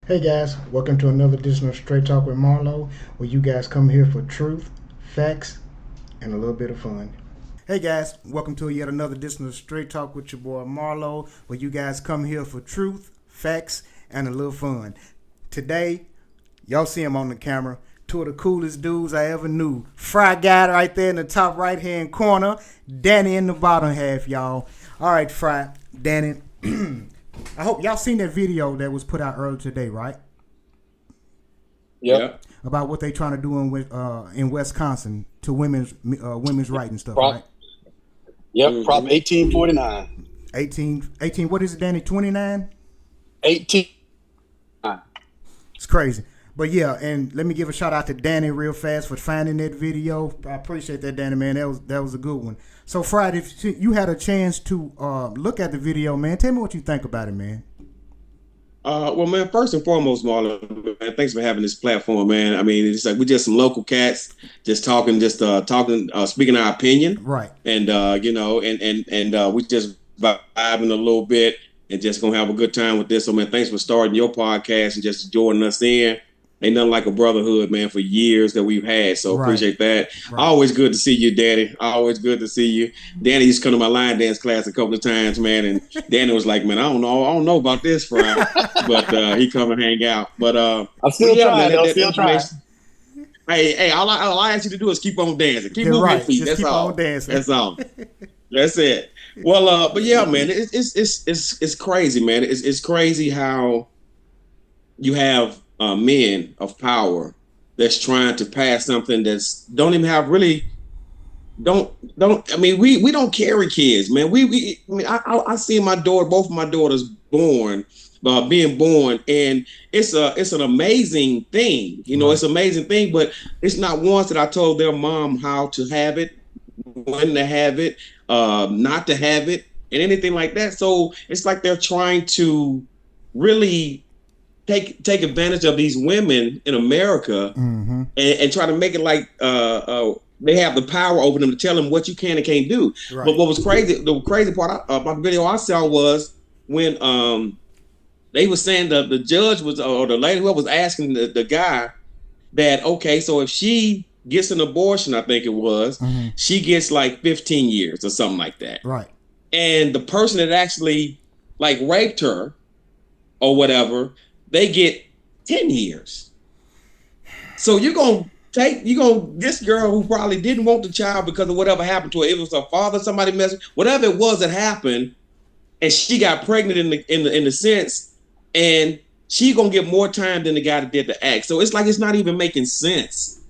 Hey guys, welcome to another edition of Straight Talk with Marlo, where you guys come here for truth, facts, and a little bit of fun. Hey guys, welcome to yet another edition of Straight Talk with your boy Marlo, where you guys come here for truth, facts, and a little fun. Today, y'all see him on the camera, two of the coolest dudes I ever knew. Fry Guy right there in the top right hand corner, Danny in the bottom half, y'all. All right, Fry, Danny. I hope y'all seen that video that was put out earlier today, right? Yep. About what they trying to do in Wisconsin to women's right and stuff, Prop, right? Yep. Prop 1849. 18, what is it, Danny? 29? 18. It's crazy. But yeah, and let me give a shout out to Danny real fast for finding that video. I appreciate that, Danny, man. That was a good one. So, Friday, if you had a chance to look at the video, man, tell me what you think about it, man. Well, man, first and foremost, Marlon, man, thanks for having this platform, man. I mean, it's like we're just some local cats, just talking, speaking our opinion, right? And we just vibing a little bit and just gonna have a good time with this. So, man, thanks for starting your podcast and just joining us in. Ain't nothing like a brotherhood, man, for years that we've had. So appreciate that. Right. Always good to see you, Danny. Always good to see you. Danny used to come to my line dance class a couple of times, man. And Danny was like, man, I don't know about this, Fry. But he come and hang out. But I'm still trying, man, still trying. Hey, all I ask you to do is keep on dancing. Keep moving your feet. That's all. That's all. That's it. Well, but yeah, man, it's crazy, man. It's crazy how you have men of power that's trying to pass something that's don't even have really don't. I mean, we don't carry kids, man. I see both of my daughters being born, and it's an amazing thing. You know, It's an amazing thing, but it's not once that I told their mom how to have it, when to have it, not to have it, and anything like that. So it's like they're trying to really take advantage of these women in America, mm-hmm. and try to make it like they have the power over them to tell them what you can and can't do. Right. But what was crazy, the crazy part about the video I saw was when they were saying the judge was, or the lady who was asking the guy that, okay, so if she gets an abortion, I think it was, mm-hmm. she gets like 15 years or something like that. Right. And the person that actually like raped her or whatever, they get 10 years. So this girl who probably didn't want the child because of whatever happened to her. It was her father, somebody messed, whatever it was that happened, and she got pregnant in the sense, and she gonna get more time than the guy that did the act. So it's like it's not even making sense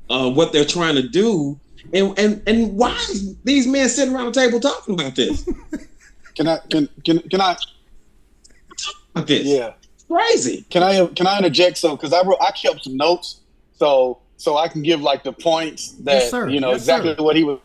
what they're trying to do. And why is these men sitting around the table talking about this? Can I about this? Yeah. Crazy. Can I interject? So, because I kept some notes, so I can give like the points that exactly what he was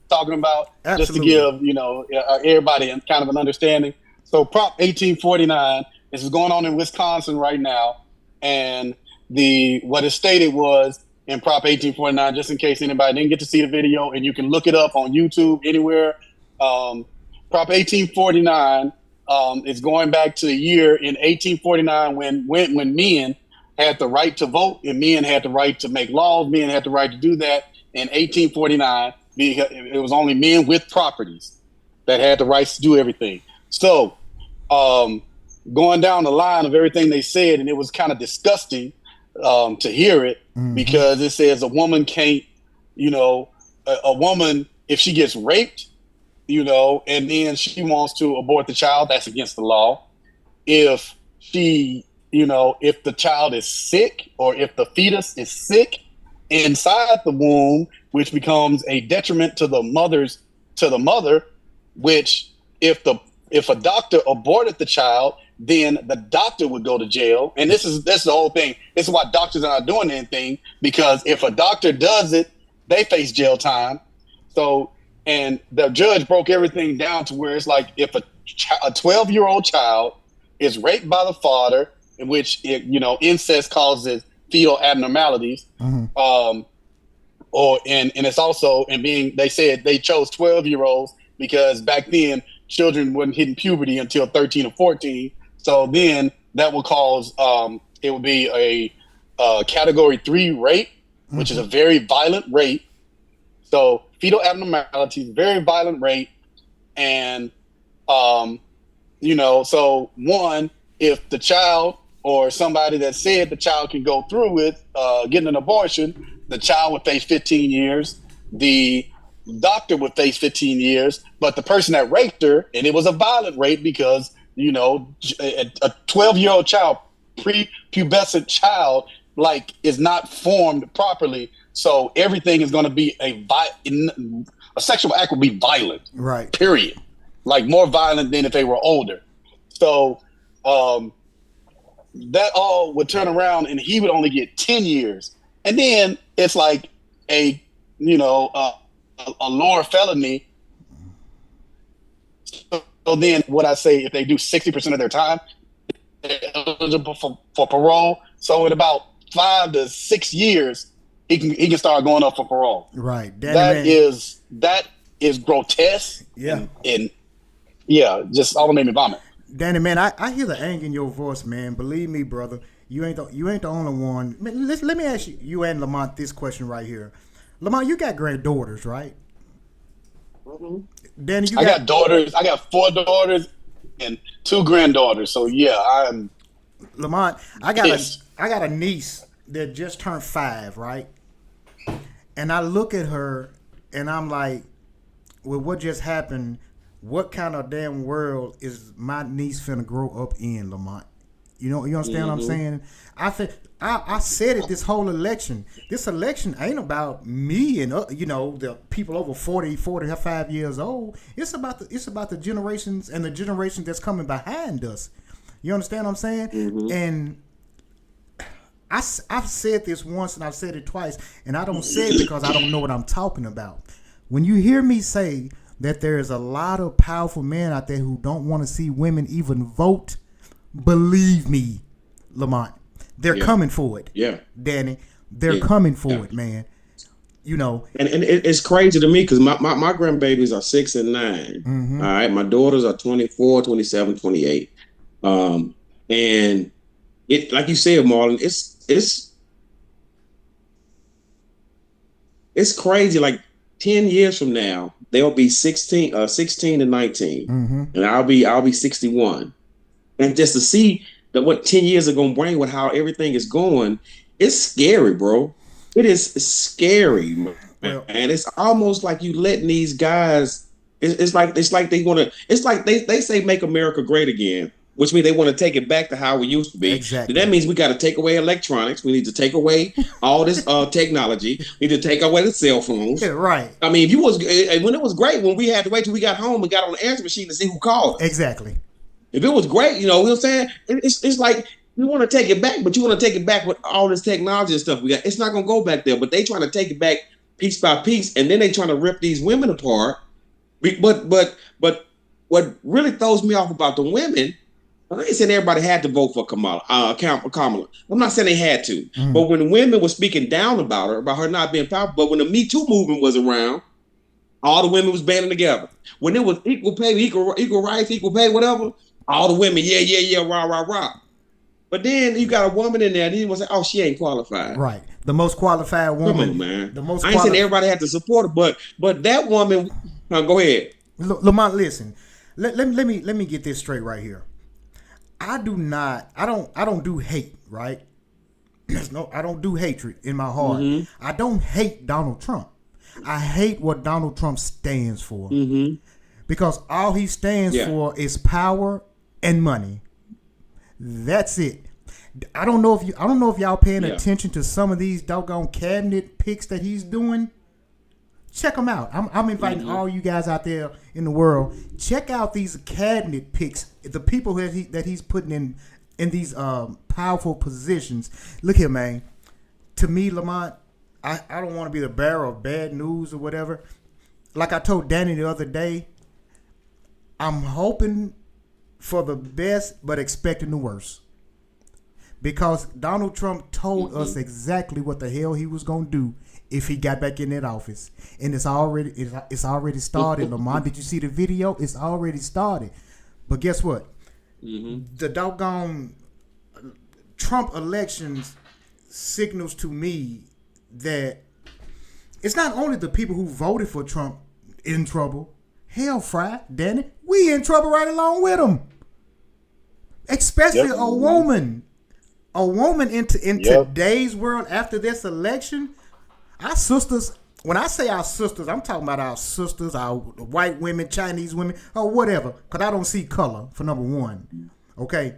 talking about, Absolutely. Just to give everybody kind of an understanding. So, Prop 1849. This is going on in Wisconsin right now, and what is stated was in Prop 1849. Just in case anybody didn't get to see the video, and you can look it up on YouTube anywhere. Prop 1849. It's going back to the year in 1849 when men had the right to vote and men had the right to make laws. Men had the right to do that in 1849. It was only men with properties that had the rights to do everything. So going down the line of everything they said, and it was kind of disgusting to hear it, mm-hmm. because it says a woman can't, a woman, if she gets raped, and then she wants to abort the child, that's against the law. If if the child is sick, or if the fetus is sick inside the womb, which becomes a detriment to the mother, which if a doctor aborted the child, then the doctor would go to jail. And that's the whole thing. This is why doctors are not doing anything, because if a doctor does it, they face jail time. So, and the judge broke everything down to where it's like if a 12-year-old child is raped by the father, in which incest causes fetal abnormalities, mm-hmm. And it's also they said they chose 12-year-olds because back then children wasn't hitting puberty until 13 or 14. So then that will cause it would be a category 3 rape, which is a very violent rape. So fetal abnormalities, very violent rape. And, so one, if the child or somebody that said the child can go through with getting an abortion, the child would face 15 years. The doctor would face 15 years. But the person that raped her, and it was a violent rape because, a 12-year-old child, prepubescent child, is not formed properly. So everything is going to be a sexual act will be violent. Right. Period. More violent than if they were older. So that all would turn around and he would only get 10 years. And then it's like a lower felony. So then what I say, if they do 60% of their time, they're eligible for parole. So in about 5 to 6 years, he can start going up for parole. Right. That is grotesque. Yeah. And just all made me vomit. Danny, man, I hear the anger in your voice, man. Believe me, brother, you ain't the only one. Man, let me ask you and Lamont this question right here. Lamont, you got granddaughters, right? Mm-hmm. Danny, I got daughters. I got 4 daughters and 2 granddaughters. So yeah, I'm. Lamont, I got a niece that just turned 5, right? And I look at her and I'm like, with what just happened, what kind of damn world is my niece finna grow up in, Lamont? You understand what I'm saying? I said it this whole election. This election ain't about me and the people over 45 years old. It's about the generations and the generation that's coming behind us. You understand what I'm saying? Mm-hmm. And I've said this once and I've said it twice, and I don't say it because I don't know what I'm talking about. When you hear me say that there is a lot of powerful men out there who don't want to see women even vote, believe me, Lamont, they're coming for it. Yeah, Danny, they're coming for it, man. And it's crazy to me because my grandbabies are 6 and 9. Mm-hmm. All right, my daughters are 24, 27, 28. And it, like you said, Marlon, it's crazy. Like 10 years from now, they'll be 16 and 19, mm-hmm. and I'll be 61. And just to see that what 10 years are gonna bring with how everything is going, it's scary, bro. It is scary, man. And it's almost like you letting these guys. It's like they want to. It's like they say make America great again, which means they want to take it back to how we used to be. Exactly. That means we got to take away electronics. We need to take away all this technology. We need to take away the cell phones. Yeah, right. I mean, when it was great, when we had to wait till we got home and got on the answer machine to see who called. Exactly. If it was great, you know what I'm saying? It's like you want to take it back, but you want to take it back with all this technology and stuff we got. It's not going to go back there, but they trying to take it back piece by piece, and then they trying to rip these women apart. But what really throws me off about the women, I ain't saying everybody had to vote for Kamala. I'm not saying they had to. Mm. But when the women were speaking down about her not being powerful, but when the Me Too movement was around, all the women was banding together. When it was equal pay, equal rights, equal pay, whatever, all the women, yeah, rah. But then you got a woman in there, and you want to say, oh, she ain't qualified. Right. The most qualified woman. Come on, man. I ain't saying everybody had to support her, but that woman, go ahead. Lamont, listen. Let me get this straight right here. I don't do hate, right? I don't do hatred in my heart. Mm-hmm. I don't hate Donald Trump. I hate what Donald Trump stands for. Mm-hmm. Because all he stands for is power and money. That's it. I don't know if y'all paying attention to some of these doggone cabinet picks that he's doing. Check them out. I'm inviting all you guys out there in the world. Check out these cabinet picks. The people that he's putting in these powerful positions. Look here, man. To me, Lamont, I don't want to be the bearer of bad news or whatever. Like I told Danny the other day, I'm hoping for the best but expecting the worst. Because Donald Trump told us exactly what the hell he was going to do if he got back in that office. And it's already started. Lamont, did you see the video? It's already started. But guess what? The doggone Trump elections signals to me that it's not only the people who voted for Trump in trouble. Hell, Fry, Danny, we in trouble right along with them. Especially a woman. A woman in today's world after this election, our sisters, when I say our sisters, I'm talking about our sisters, our white women, Chinese women, or whatever, because I don't see color, for number one. Okay?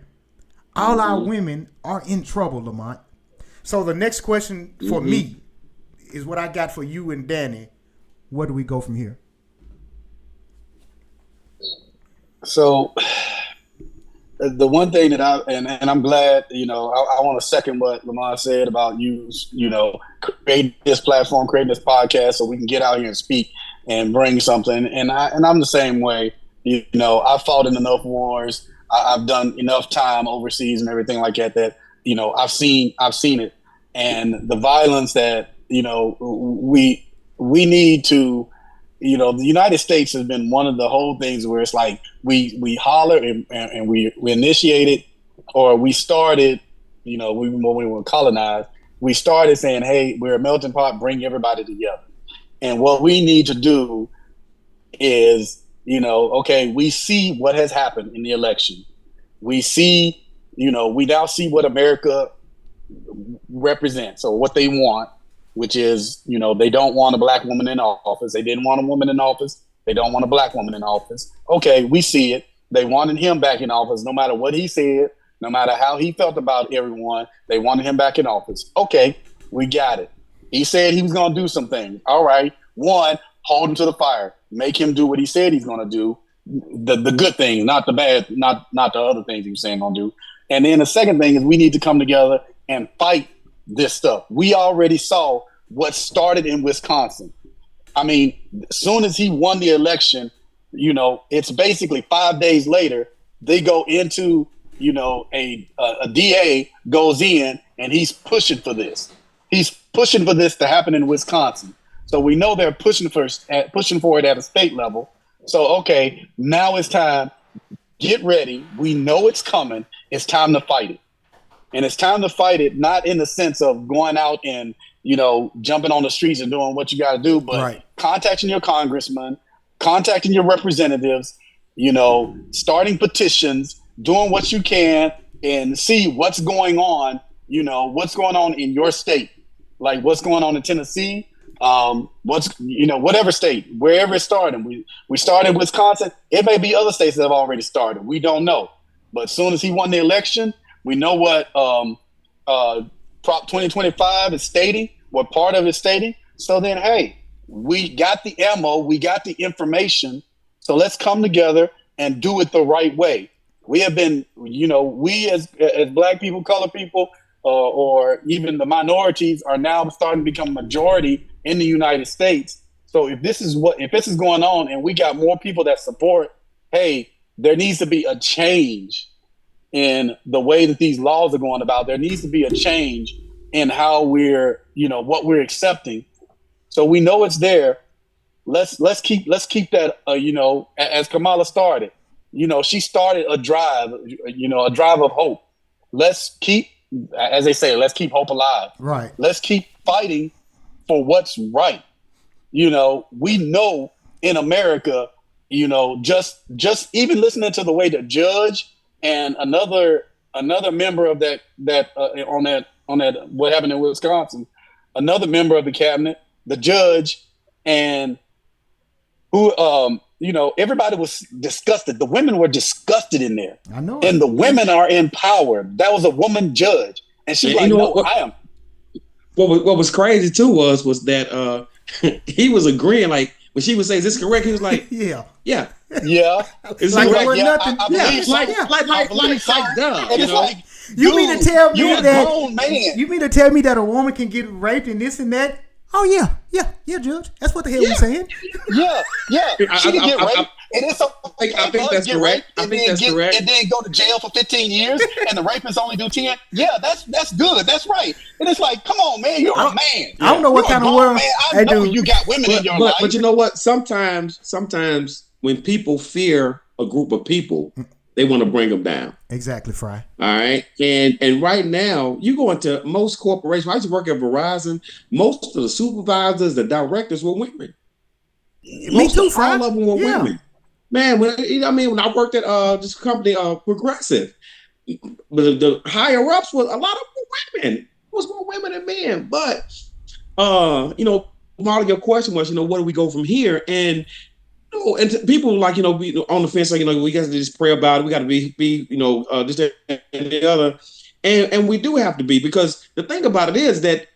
All our women are in trouble, Lamont. So the next question for me is what I got for you and Danny. Where do we go from here? So the one thing that and I'm glad, I want to second what Lamont said about you creating this platform, creating this podcast so we can get out here and speak and bring something. And I'm the same way. I've fought in enough wars. I've done enough time overseas and everything like that, I've seen it. And the violence that, we need to, the United States has been one of the whole things where it's like we holler and we initiate it, or we started, when we were colonized, we started saying, hey, we're a melting pot, bring everybody together. And what we need to do is, okay, we see what has happened in the election. We see, we now see what America represents or what they want, which is, they don't want a black woman in office. They didn't want a woman in office. They don't want a black woman in office. Okay, we see it. They wanted him back in office no matter what he said, no matter how he felt about everyone. They wanted him back in office. Okay, we got it. He said he was going to do some things. All right. One, hold him to the fire. Make him do what he said he's going to do. The good things, not the bad, not the other things he was saying going to do. And then the second thing is we need to come together and fight this stuff. We already saw what started in Wisconsin. I mean, as soon as he won the election, it's basically 5 days later, they go into, a DA goes in and he's pushing for this. He's pushing for this to happen in Wisconsin. So we know they're pushing for it at a state level. So, okay, now it's time. Get ready. We know it's coming. It's time to fight it. And it's time to fight it, not in the sense of going out and, jumping on the streets and doing what you got to do, but contacting your congressman, contacting your representatives, starting petitions, doing what you can and see what's going on, what's going on in your state, like what's going on in Tennessee, whatever state, wherever it started. We started in Wisconsin. It may be other states that have already started. We don't know. But as soon as he won the election, we know what Prop 2025 is stating, what part of it is stating. So then, hey, we got the ammo, we got the information. So let's come together and do it the right way. We have been, we as black people, colored people, or even the minorities are now starting to become majority in the United States. So if this is going on and we got more people that support, hey, there needs to be a change in the way that these laws are going about. There needs to be a change in how we're, what we're accepting. So we know it's there. Let's keep that, as Kamala started, she started a drive of hope. Let's keep, as they say, let's keep hope alive. Right. Let's keep fighting for what's right. We know in America, just even listening to the way the judge and another member of that on that what happened in Wisconsin, another member of the cabinet, the judge, and who everybody was disgusted. The women were disgusted in there. I know. And the women are in power. That was a woman judge, and she's like, "No, I am." What was crazy too was that he was agreeing. Like when she would say, "Is this correct?" He was like, Yeah. It's like nothing. Like, duh. And it's like, you mean to tell me that grown man. You mean to tell me that a woman can get raped and this and that? Oh yeah, Judge. That's what the hell we're saying. Yeah. She can get raped. And it's I think that's correct. I think that's correct. And then go to jail for 15 years, and the rapist only do 10. Yeah, that's good. That's right. And it's like, come on, man, you're a man. I don't know what kind of world. Man. I know you got women in your life. But you know what? Sometimes when people fear a group of people, they want to bring them down. Exactly, Fry. All right. And right now, you go into most corporations. I used to work at Verizon. Most of the supervisors, the directors were women. Me too, Fry. All of them were women. Man, when I worked at this company, Progressive, the higher ups was a lot of women. It was more women than men. But Marley, your question was, where do we go from here? And and people like, be on the fence, like, we got to just pray about it. We got to be this, that, and the other. And we do have to be, because the thing about it is that,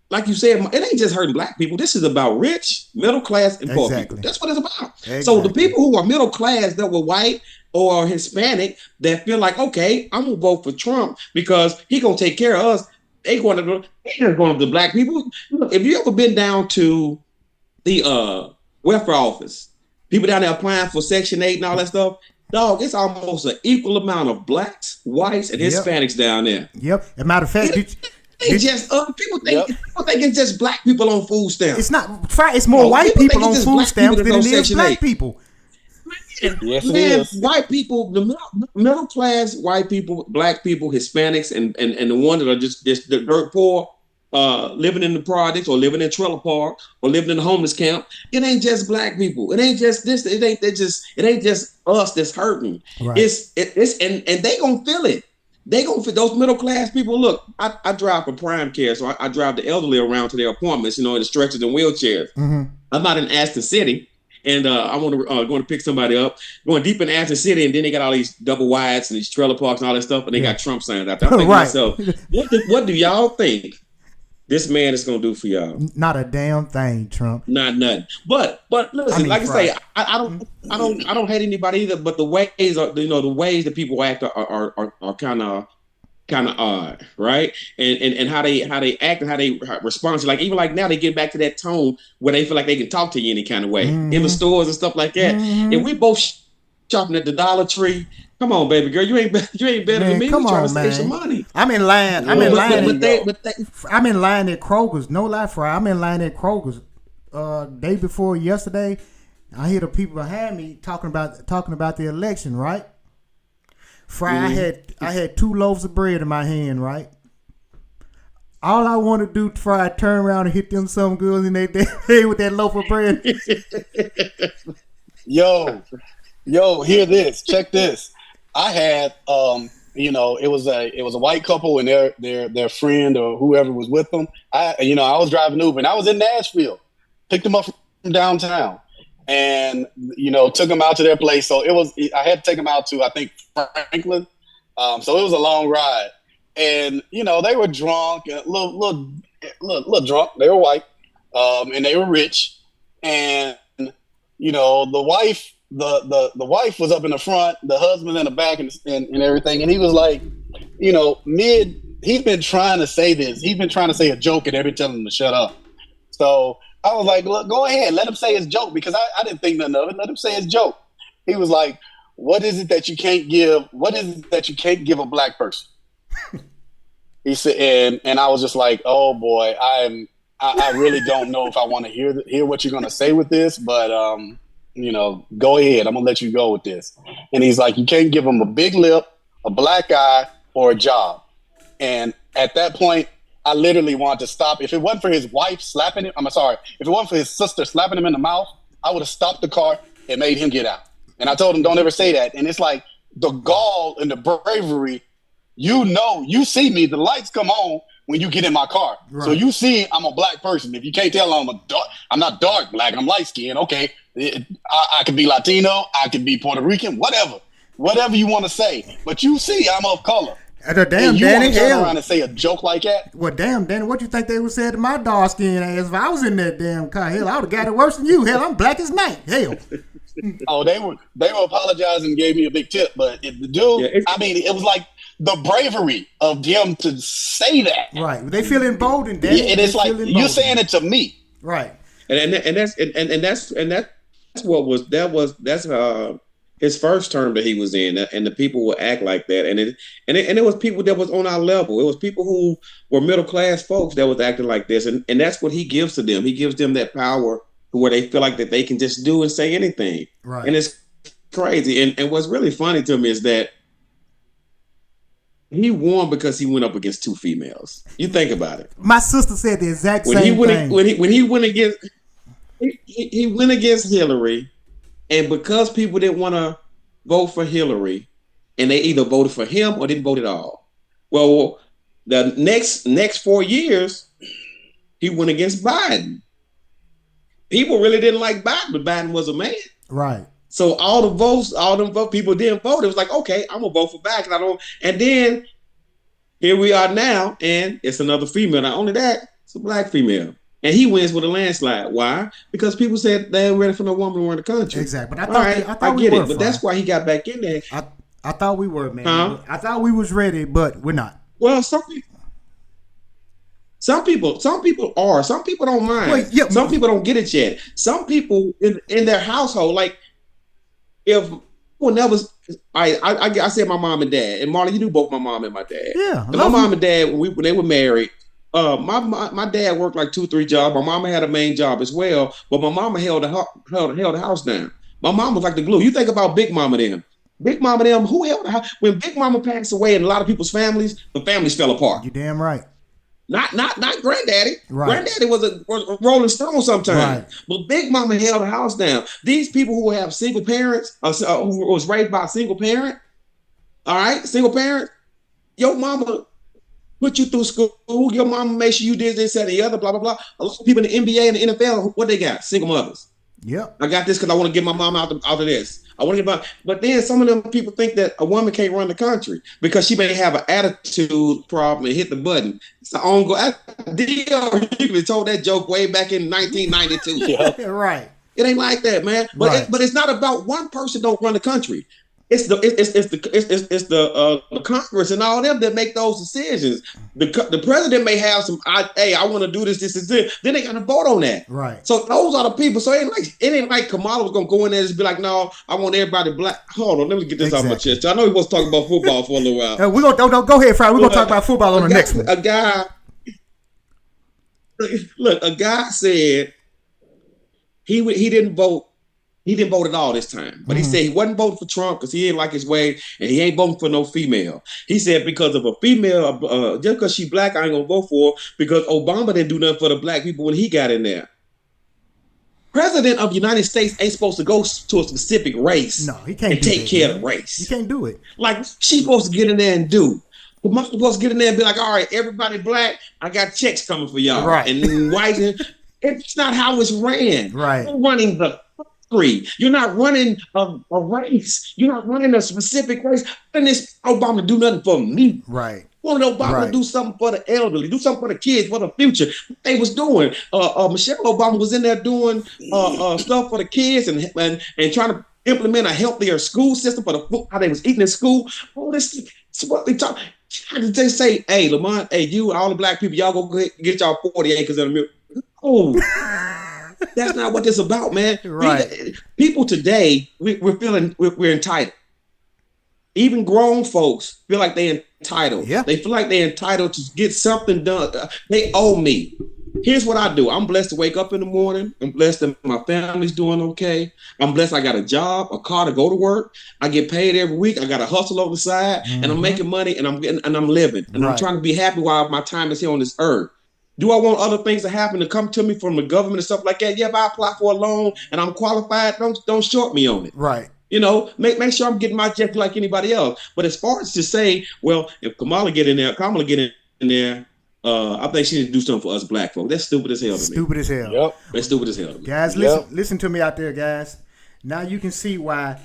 like you said, it ain't just hurting black people. This is about rich, middle class, and poor people. That's what it's about. Exactly. So the people who are middle class that were white or Hispanic that feel like, okay, I'm gonna vote for Trump because he gonna take care of us. They going to the black people. Look, if you ever been down to the welfare office, people down there applying for Section 8 and all that stuff, dog, it's almost an equal amount of blacks, whites, and Hispanics down there. Yep. As a matter of fact, people think it's just black people on food stamps. It's not. It's more white people on food stamps than it is black people. Yes, it is. White people, the middle class, white people, black people, Hispanics, and the ones that are just the dirt poor, living in the projects or living in trailer park or living in the homeless camp. It ain't just black people. It ain't just this. It ain't just us that's hurting. Right. It's and they gonna feel it. They gonna fit those middle class people. Look, I drive for Prime Care, so I drive the elderly around to their appointments, in the stretchers and wheelchairs. Mm-hmm. I'm not in Aston City, and I want to going to pick somebody up, going deep in Aston City, and then they got all these double wides and these trailer parks and all that stuff, and they got Trump signs out there. I'm thinking to myself, what do y'all think this man is gonna do for y'all? Not a damn thing, Trump. Not nothing. But listen, like I say, I don't hate anybody either. But the ways are, the ways that people act are kind of odd, right? And how they act and how they respond to, like, even like now they get back to that tone where they feel like they can talk to you any kind of way in the stores and stuff like that. And we both shopping at the Dollar Tree. Come on, baby girl, you ain't better than me. Come on, man. Save some money. I'm in line. I'm in line at Kroger's. No lie, Fry. I'm in line at Kroger's. Day before yesterday, I hear the people behind me talking about the election. Right, Fry. I had 2 loaves of bread in my hand. Right. All I want to do, Fry, turn around and hit them some girls in their head with that loaf of bread. Yo, hear this. Check this. I had, it was a white couple and their friend or whoever was with them. I was driving Uber and I was in Nashville, picked them up from downtown, and took them out to their place. So I had to take them out to, I think, Franklin. So it was a long ride, and they were drunk, a little drunk. They were white, and they were rich, and the wife. The wife was up in the front, the husband in the back, and everything. And he was like, he's been trying to say this. He's been trying to say a joke, and they've been telling him to shut up. So I was like, look, go ahead, let him say his joke, because I didn't think nothing of it. Let him say his joke. He was like, what is it that you can't give? What is it that you can't give a black person? He said, and I was just like, oh boy, I really don't know if I want to hear what you're gonna say with this, but go ahead. I'm gonna let you go with this. And he's like, you can't give him a big lip, a black eye, or a job. And at that point, I literally wanted to stop. If it wasn't for his wife slapping him, if it wasn't for his sister slapping him in the mouth, I would have stopped the car and made him get out. And I told him, don't ever say that. And it's like the gall and the bravery, you see me, the lights come on when you get in my car. Right. So you see I'm a black person. If you can't tell I'm not dark black, I'm light skinned. Okay. I could be Latino, I could be Puerto Rican, whatever you want to say. But you see I'm of color. Damn, and you Danny, want to turn around and say a joke like that? Well, damn, Danny, what you think they would say to my dark skinned ass if I was in that damn car? Hell, I would have got it worse than you. Hell, I'm black as night. Hell. Oh, they were apologizing and gave me a big tip, but the dude, it was like the bravery of them to say that. Right, they feel emboldened. Danny. Yeah, and it's like you're saying it to me. Right, and that's his first term that he was in, and the people would act like that, and it was people that was on our level. It was people who were middle class folks that was acting like this, and that's what he gives to them. He gives them that power where they feel like that they can just do and say anything. Right. And it's crazy. And what's really funny to me is that he won because he went up against two females. You think about it. My sister said the exact same thing. When he went against he went against Hillary, and because people didn't want to vote for Hillary, and they either voted for him or didn't vote at all. Well, the next 4 years, he went against Biden. People really didn't like Biden, but Biden was a man. Right. So all them votes, people didn't vote. It was like, okay, I'm gonna vote for Biden. And then here we are now, and it's another female. Not only that, it's a black female. And he wins with a landslide. Why? Because people said they ain't ready for no woman to run the country. Exactly. But I thought get it. But that's why he got back in there. I thought we were, man. Huh? I thought we was ready, but we're not. Well, some people are. Some people don't mind. Well, yeah. Some people don't get it yet. Some people in their household, like if whenever I said my mom and dad, and Marlon, you knew both my mom and my dad. Yeah. And my mom and dad, when they were married, my dad worked like 2-3 jobs. My mama had a main job as well, but my mama held the house down. My mom was like the glue. You think about Big Mama them. Big Mama them, who held the house? When Big Mama passed away in a lot of people's families, the families fell apart. You damn right. Not Granddaddy. Right. Granddaddy was a Rolling Stone sometimes. Right. But Big Mama held the house down. These people who have single parents, who was raised by a single parent, all right, single parent, your mama put you through school. Your mama made sure you did this, that, and the other, blah, blah, blah. A lot of people in the NBA and the NFL, what they got? Single mothers. Yep. I got this because I want to get my mom out of this. I want to get my, but then some of them people think that a woman can't run the country because she may have an attitude problem and hit the button. It's an ongoing deal. You could have told that joke way back in 1992. Yeah. Right. It ain't like that, man. But but it's not about one person don't run the country. It's the Congress and all them that make those decisions. The president may have some. I want to do this. Then they got to vote on that. Right. So those are the people. So it ain't like Kamala was gonna go in there and just be like, no, I want everybody black. Hold on, let me get this off my chest. I know we was talking about football for a little while. We're gonna go ahead, Fry. We're gonna talk about football on the next one. A guy said he didn't vote. He didn't vote at all this time. But he said he wasn't voting for Trump because he didn't like his way, and he ain't voting for no female. He said because of a female, just because she black, I ain't going to vote for her because Obama didn't do nothing for the black people when he got in there. President of the United States ain't supposed to go to a specific race he can't and take care of the race. You can't do it. Like, she's supposed to get in there and do. Obama's supposed to get in there and be like, all right, everybody black, I got checks coming for y'all. Right. And white, it's not how it's ran. Right. We're running the you're not running a race. You're not running a specific race. And this Obama do nothing for me. Right. Wanted Obama to do something for the elderly, do something for the kids, for the future. They was doing. Michelle Obama was in there doing stuff for the kids and trying to implement a healthier school system for the how they was eating in school. All this is what they talk. They say, hey, Lamont, hey, you, all the black people, y'all go get y'all 40 acres of the milk. Oh. That's not what this about, man. Right. People today, we're entitled. Even grown folks feel like they're entitled. Yeah. They feel like they're entitled to get something done. They owe me. Here's what I do. I'm blessed to wake up in the morning. I'm blessed that my family's doing okay. I'm blessed I got a job, a car to go to work. I get paid every week. I got a hustle on the side, and I'm making money, and I'm living, and I'm trying to be happy while my time is here on this earth. Do I want other things to happen to come to me from the government and stuff like that? Yeah, if I apply for a loan and I'm qualified, don't short me on it. Right. You know, make sure I'm getting my check like anybody else. But as far as to say, well, if Kamala get in there, I think she need to do something for us black folks. That's stupid as hell to me. Stupid as hell. Yep. That's stupid as hell to me. Guys, listen to me out there, guys. Now you can see why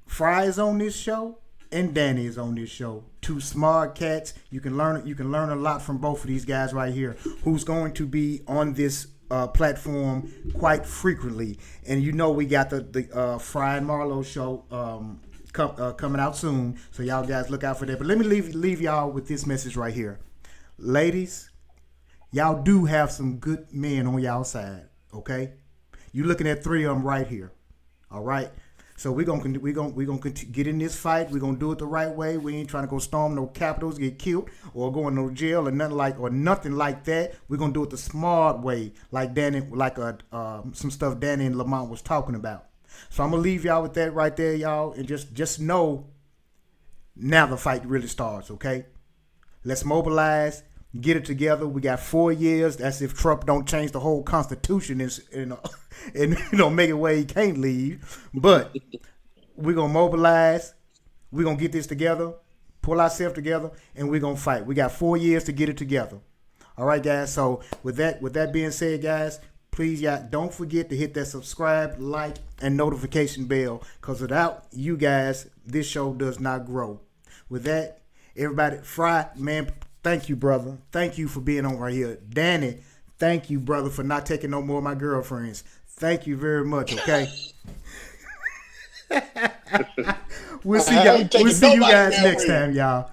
Fry is on this show and Danny is on this show. Two smart cats. You can learn a lot from both of these guys right here, who's going to be on this platform quite frequently. And you know we got the Fry and Marlo show coming out soon, so y'all guys look out for that. But let me leave y'all with this message right here. Ladies, y'all do have some good men on y'all side, okay? You looking at 3 of them right here, all right? So we're gonna get in this fight. We're gonna do it the right way. We ain't trying to go storm no capitals, get killed, or go in no jail or nothing like that. We're gonna do it the smart way, like some stuff Danny and Lamont was talking about. So I'm gonna leave y'all with that right there, y'all, and just know now the fight really starts. Okay, let's mobilize, get it together. We got 4 years. That's if Trump don't change the whole Constitution and make it where he can't leave. But we're gonna mobilize. We're gonna get this together, pull ourselves together, and we're gonna fight. We got 4 years to get it together. All right, guys. So with that being said, guys, please, y'all, don't forget to hit that subscribe, like, and notification bell, because without you guys, this show does not grow. With that, everybody, Fry, man, thank you, brother. Thank you for being on right here. Danny, thank you, brother, for not taking no more of my girlfriends. Thank you very much, okay? We'll see you guys next time, y'all.